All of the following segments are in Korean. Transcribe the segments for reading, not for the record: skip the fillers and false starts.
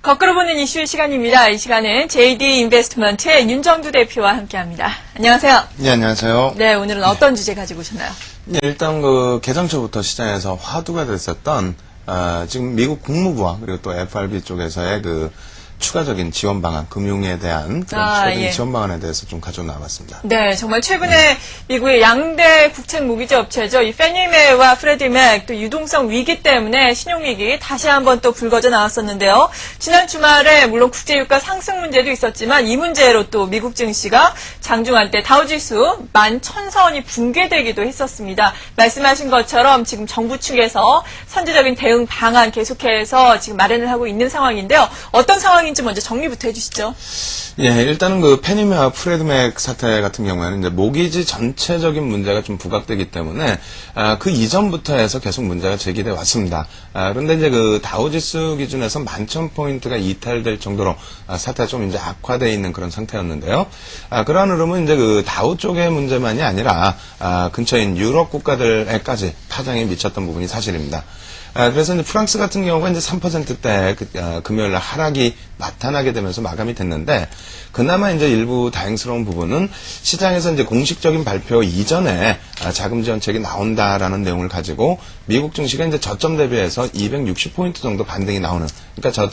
거꾸로 보는 이슈 시간입니다. 이 시간은 JD 인베스트먼트의 윤정두 대표와 함께합니다. 안녕하세요. 네, 안녕하세요. 네, 오늘은 어떤 주제 가지고 오셨나요? 네, 일단 개장 초부터 시장에서 화두가 됐었던 지금 미국 국무부와 그리고 또 FRB 쪽에서의 추가적인 지원 방안, 금융에 대한 그런 추가적인 지원 방안에 대해서 좀 가져 나왔습니다. 네, 정말 최근에 미국의 양대 국책 모기지 업체죠. 이 페니메와 프레디맥 또 유동성 위기 때문에 신용위기 다시 한번 또 불거져 나왔었는데요. 지난 주말에 물론 국제유가 상승 문제도 있었지만 이 문제로 또 미국 증시가 장중한 때 다우지수 11,000선이 붕괴되기도 했었습니다. 말씀하신 것처럼 지금 정부 측에서 선제적인 대응 방안 계속해서 지금 마련을 하고 있는 상황인데요. 어떤 상황인지 먼저 정리부터 해주시죠. 예, 일단은 페니메와 프레드맥 사태 같은 경우에는 이제 모기지 전체적인 문제가 좀 부각되기 때문에 그 이전부터 해서 계속 문제가 제기돼 왔습니다. 그런데 이제 다우지수 기준에서 11,000포인트가 이탈될 정도로 사태가 좀 이제 악화되어 있는 그런 상태였는데요. 그러한 흐름은 이제 다우 쪽의 문제만이 아니라 근처인 유럽 국가들에까지 파장이 미쳤던 부분이 사실입니다. 그래서 이제 프랑스 같은 경우가 이제 3%대 금요일 날 하락이 나타나게 되면서 마감이 됐는데, 그나마 이제 일부 다행스러운 부분은 시장에서 이제 공식적인 발표 이전에 자금 지원책이 나온다라는 내용을 가지고 미국 증시가 이제 저점 대비해서 260포인트 정도 반등이 나오는, 그러니까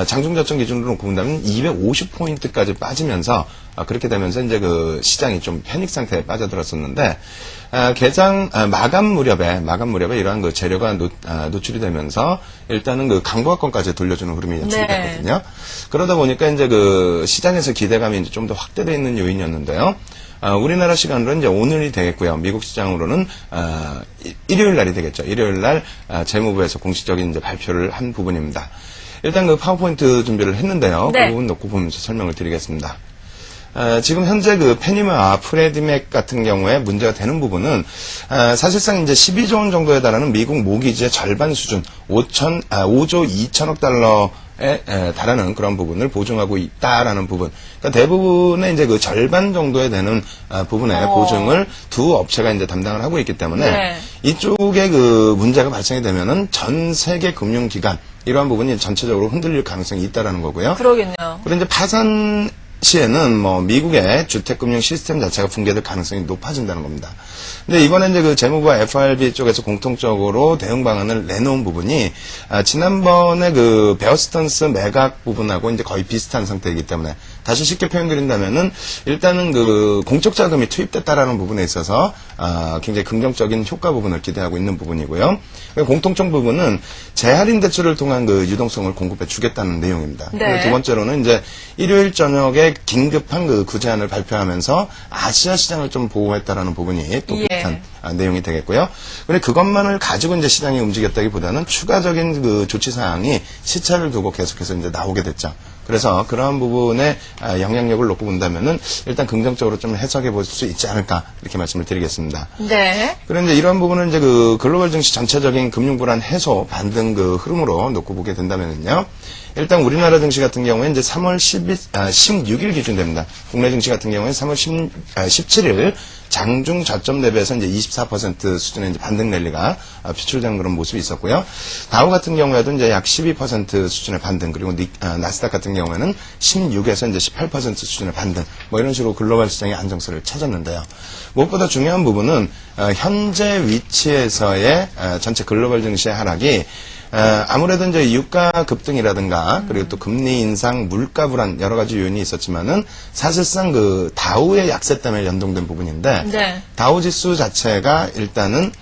장중 저점 기준으로 놓고 본다면 250포인트까지 빠지면서 그렇게 되면서 이제 시장이 좀 패닉 상태에 빠져들었었는데, 마감 무렵에 이러한 재료가 노출이 되면서 일단은 강보합권까지 돌려주는 흐름이 연출이 됐거든요. 그러다 보니까 이제 시장에서 기대감이 이제 좀 더 확대되어 있는 요인이었는데요. 우리나라 시간으로는 이제 오늘이 되겠고요. 미국 시장으로는 일요일 날이 되겠죠. 일요일 날 재무부에서 공식적인 이제 발표를 한 부분입니다. 일단 파워포인트 준비를 했는데요. 그 부분 놓고 보면서 설명을 드리겠습니다. 지금 현재 페니메와 프레디맥 같은 경우에 문제가 되는 부분은 사실상 이제 12조 원 정도에 달하는 미국 모기지의 절반 수준 5조 2천억 달러에 달하는 그런 부분을 보증하고 있다라는 부분. 그러니까 대부분의 이제 절반 정도에 되는 부분의 보증을 두 업체가 이제 담당을 하고 있기 때문에 이쪽에 문제가 발생이 되면은 전 세계 금융기관 이러한 부분이 전체적으로 흔들릴 가능성이 있다라는 거고요. 그러겠네요. 그리고 이제 파산 시에는 미국의 주택금융 시스템 자체가 붕괴될 가능성이 높아진다는 겁니다. 근데 이번에 이제 재무부와 FRB 쪽에서 공통적으로 대응 방안을 내놓은 부분이 지난번에 베어스턴스 매각 부분하고 이제 거의 비슷한 상태이기 때문에, 다시 쉽게 표현드린다면은 일단은 공적 자금이 투입됐다라는 부분에 있어서 굉장히 긍정적인 효과 부분을 기대하고 있는 부분이고요. 공통점 부분은 재할인 대출을 통한 유동성을 공급해 주겠다는 내용입니다. 그리고 두 번째로는 이제 일요일 저녁에 긴급한 구제안을 발표하면서 아시아 시장을 좀 보호했다라는 부분이 또 비슷한 내용이 되겠고요. 그런데 그것만을 가지고 이제 시장이 움직였다기보다는 추가적인 조치 사항이 시차를 두고 계속해서 이제 나오게 됐죠. 그래서 그러한 부분에 영향력을 놓고 본다면은 일단 긍정적으로 좀 해석해 볼 수 있지 않을까, 이렇게 말씀을 드리겠습니다. 네. 그런데 이러한 부분은 이제 글로벌 증시 전체적인 금융 불안 해소 반등 흐름으로 놓고 보게 된다면은요. 일단 우리나라 증시 같은 경우에 이제 3월 16일 기준 됩니다. 국내 증시 같은 경우에 3월 17일 장중 저점 대비해서 이제 24% 수준의 이제 반등 랠리가 표출되는 그런 모습이 있었고요. 다우 같은 경우에도 이제 약 12% 수준의 반등, 그리고 나스닥 같은 경우에는 16에서 이제 18% 수준의 반등, 이런 식으로 글로벌 시장의 안정세를 찾았는데요. 무엇보다 중요한 부분은 현재 위치에서의 전체 글로벌 증시의 하락이 아무래도 이제 유가 급등이라든가 그리고 또 금리 인상, 물가 불안 여러 가지 요인이 있었지만은 사실상 다우의 약세 때문에 연동된 부분인데, 다우 지수 자체가 일단은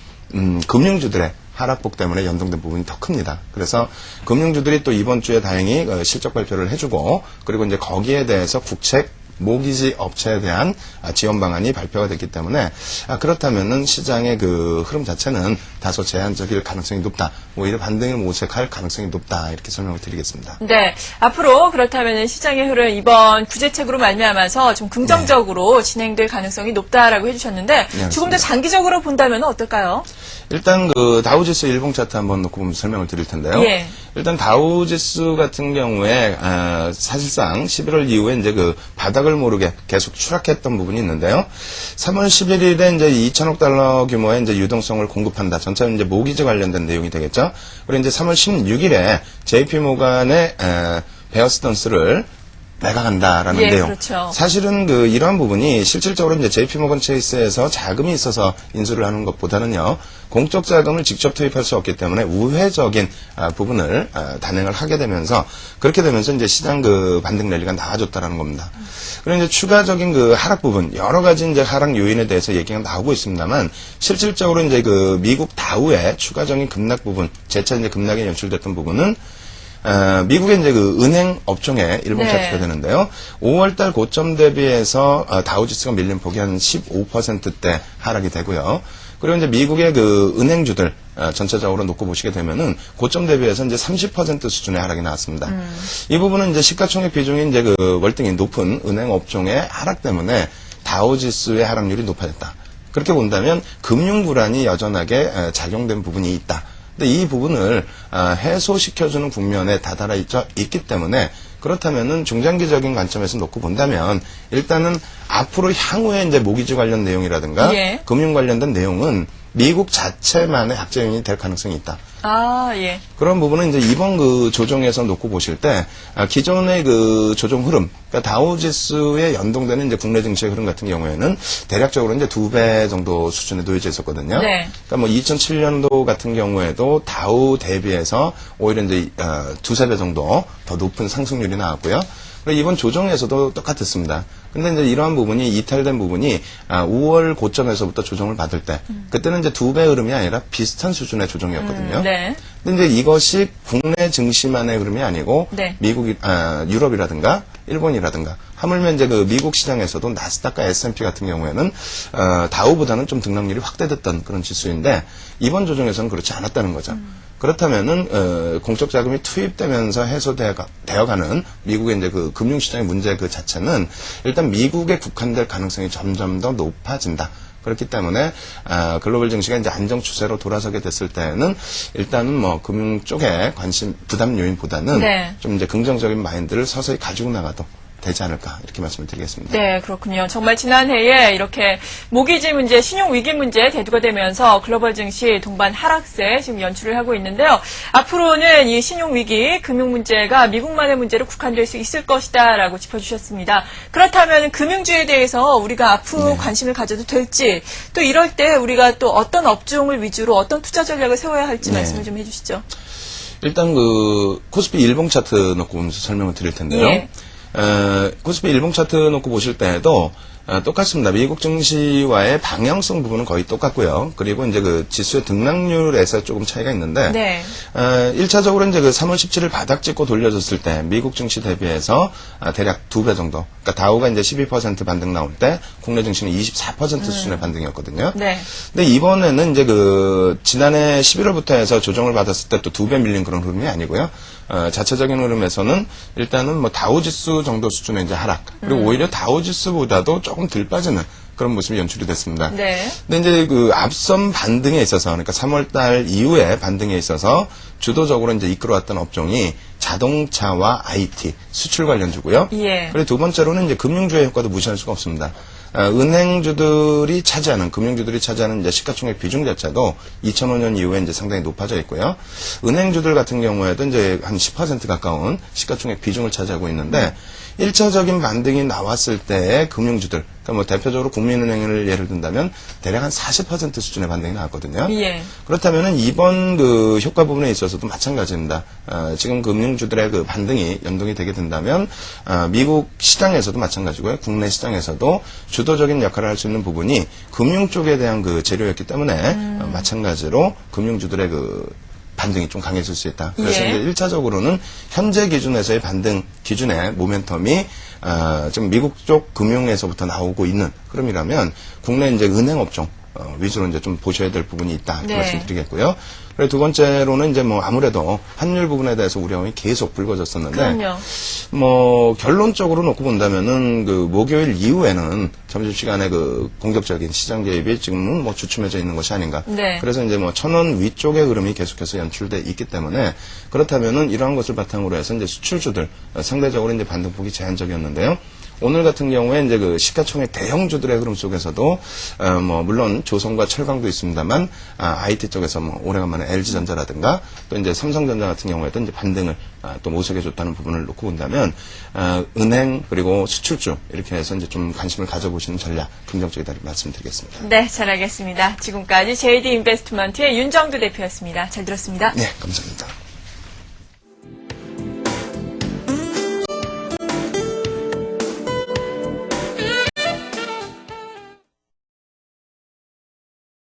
금융주들의 하락폭 때문에 연동된 부분이 더 큽니다. 그래서 금융주들이 또 이번 주에 다행히 실적 발표를 해주고, 그리고 이제 거기에 대해서 국책 모기지 업체에 대한 지원 방안이 발표가 됐기 때문에 그렇다면은 시장의 흐름 자체는 다소 제한적일 가능성이 높다. 오히려 반등을 모색할 가능성이 높다. 이렇게 설명을 드리겠습니다. 네. 앞으로 그렇다면 시장의 흐름 이번 구제책으로 말미암아서 좀 긍정적으로 진행될 가능성이 높다라고 해주셨는데, 조금 더 장기적으로 본다면 어떨까요? 일단 다우지수 일봉 차트 한번 놓고 보면 설명을 드릴 텐데요. 일단 다우지수 같은 경우에 사실상 11월 이후에 이제 그 바닥을 모르게 계속 추락했던 부분이 있는데요. 3월 11일에 이제 2천억 달러 규모의 이제 유동성을 공급한다. 전체 이제 모기지 관련된 내용이 되겠죠. 그리고 이제 3월 16일에 JP 모간의 베어스턴스를 매각한다라는 예, 내용. 그렇죠. 사실은 이러한 부분이 실질적으로 이제 JP모건 체이스에서 자금이 있어서 인수를 하는 것보다는요, 공적 자금을 직접 투입할 수 없기 때문에 우회적인 부분을 단행을 하게 되면서, 그렇게 되면서 이제 시장 반등 랠리가 나아졌다라는 겁니다. 그리고 이제 추가적인 하락 부분, 여러 가지 이제 하락 요인에 대해서 얘기가 나오고 있습니다만, 실질적으로 이제 미국 다우의 추가적인 급락 부분, 재차 이제 급락이 연출됐던 부분은 미국의 이제 은행 업종의 일봉 차트가 되는데요. 5월달 고점 대비해서 다우지수가 밀린 폭이 한 15%대 하락이 되고요. 그리고 이제 미국의 은행주들 전체적으로 놓고 보시게 되면은 고점 대비해서 이제 30% 수준의 하락이 나왔습니다. 이 부분은 이제 시가총액 비중이 이제 월등히 높은 은행 업종의 하락 때문에 다우지수의 하락률이 높아졌다. 그렇게 본다면 금융 불안이 여전하게 작용된 부분이 있다. 근데 이 부분을 해소시켜주는 국면에 다다라 있기 때문에, 그렇다면은 중장기적인 관점에서 놓고 본다면 일단은 앞으로 향후에 이제 모기지 관련 내용이라든가 예. 금융 관련된 내용은 미국 자체만의 악재 요인이 될 가능성이 있다. 예. 그런 부분은 이제 이번 조정에서 놓고 보실 때, 기존의 조정 흐름, 그러니까 다우지수에 연동되는 이제 국내 증시의 흐름 같은 경우에는 대략적으로 이제 2배 정도 수준에 놓여져 있었거든요. 네. 그러니까 뭐 2007년도 같은 경우에도 다우 대비해서 오히려 이제 2~3배 정도 더 높은 상승률이 나왔고요. 그리고 이번 조정에서도 똑같았습니다. 근데 이제 이러한 부분이 이탈된 부분이 5월 고점에서부터 조정을 받을 때, 그때는 이제 2배 흐름이 아니라 비슷한 수준의 조정이었거든요. 네. 근데 이제 이것이 국내 증시만의 흐름이 아니고 네. 유럽이라든가 일본이라든가 하물며 이제 미국 시장에서도 나스닥과 S&P 같은 경우에는 다우보다는 좀 등락률이 확대됐던 그런 지수인데, 이번 조정에서는 그렇지 않았다는 거죠. 그렇다면은 공적 자금이 투입되면서 해소되어가는 미국의 이제 금융시장의 문제 자체는 일단 미국에 국한될 가능성이 점점 더 높아진다. 그렇기 때문에 글로벌 증시가 이제 안정 추세로 돌아서게 됐을 때는 일단은 뭐 금융 쪽에 부담 요인보다는 네. 좀 이제 긍정적인 마인드를 서서히 가지고 나가도 되지 않을까, 이렇게 말씀을 드리겠습니다. 네, 그렇군요. 정말 지난해에 이렇게 모기지 문제, 신용 위기 문제 대두가 되면서 글로벌 증시 동반 하락세 지금 연출을 하고 있는데요. 앞으로는 이 신용 위기, 금융 문제가 미국만의 문제로 국한될 수 있을 것이다라고 짚어주셨습니다. 그렇다면 금융주에 대해서 우리가 앞으로 관심을 가져도 될지, 또 이럴 때 우리가 또 어떤 업종을 위주로 어떤 투자 전략을 세워야 할지 말씀을 좀 해주시죠. 일단 코스피 일봉 차트 놓고 보면서 설명을 드릴 텐데요. 예. 코스피 일봉 차트 놓고 보실 때에도 똑같습니다. 미국 증시와의 방향성 부분은 거의 똑같고요. 그리고 이제 지수의 등락률에서 조금 차이가 있는데, 네. 1차적으로 이제 3월 17일 바닥 찍고 돌려줬을 때 미국 증시 대비해서 대략 2배 정도. 그러니까 다우가 이제 12% 반등 나올 때 국내 증시는 24% 수준의 반등이었거든요. 네. 근데 이번에는 이제 지난해 11월부터 해서 조정을 받았을 때 또 2배 밀린 그런 흐름이 아니고요. 자체적인 흐름에서는 일단은 뭐 다우지수 정도 수준의 이제 하락, 그리고 오히려 다우지수보다도 조금 덜 빠지는 그런 모습이 연출이 됐습니다. 네. 근데 이제 앞선 반등에 있어서, 그러니까 3월달 이후에 반등에 있어서 주도적으로 이제 이끌어왔던 업종이 자동차와 IT, 수출 관련주고요. 예. 그리고 두 번째로는 이제 금융주의 효과도 무시할 수가 없습니다. 금융주들이 차지하는 이제 시가총액 비중 자체도 2005년 이후에 이제 상당히 높아져 있고요. 은행주들 같은 경우에도 이제 한 10% 가까운 시가총액 비중을 차지하고 있는데, 1차적인 반등이 나왔을 때의 금융주들, 그러니까 뭐 대표적으로 국민은행을 예를 든다면 대략 한 40% 수준의 반등이 나왔거든요. 예. 그렇다면은 이번 효과 부분에 있어서도 마찬가지입니다. 지금 금융주들의 반등이 연동이 되게 된다면 미국 시장에서도 마찬가지고요. 국내 시장에서도 주도적인 역할을 할 수 있는 부분이 금융 쪽에 대한 재료였기 때문에 마찬가지로 금융주들의 반등이 좀 강해질 수 있다. 그래서 예. 이제 1차적으로는 현재 기준에서의 반등 기준의 모멘텀이 지금 미국 쪽 금융에서부터 나오고 있는 흐름이라면 국내 이제 은행 업종, 위주로 이제 좀 보셔야 될 부분이 있다. 이렇게 네. 말씀드리겠고요. 그리고 두 번째로는 이제 뭐 아무래도 환율 부분에 대해서 우려감이 계속 불거졌었는데, 그럼요. 뭐 결론적으로 놓고 본다면은 그 목요일 이후에는 점심시간에 그 공격적인 시장 개입이 지금은 뭐 주춤해져 있는 것이 아닌가. 네. 그래서 이제 뭐 1,000원 위쪽의 흐름이 계속해서 연출돼 있기 때문에 그렇다면은 이러한 것을 바탕으로 해서 이제 수출주들 상대적으로 이제 반등폭이 제한적이었는데요. 오늘 같은 경우에 이제 그 시가총액 대형주들의 흐름 속에서도 뭐 물론 조선과 철강도 있습니다만 IT 쪽에서 뭐 오래간만에 LG전자라든가 또 이제 삼성전자 같은 경우에도 이제 반등을 또 모색해줬다는 부분을 놓고 본다면 은행 그리고 수출주 이렇게 해서 이제 좀 관심을 가져보시는 전략 긍정적이다 말씀드리겠습니다. 네, 잘 알겠습니다. 지금까지 JD 인베스트먼트의 윤정두 대표였습니다. 잘 들었습니다. 네, 감사합니다.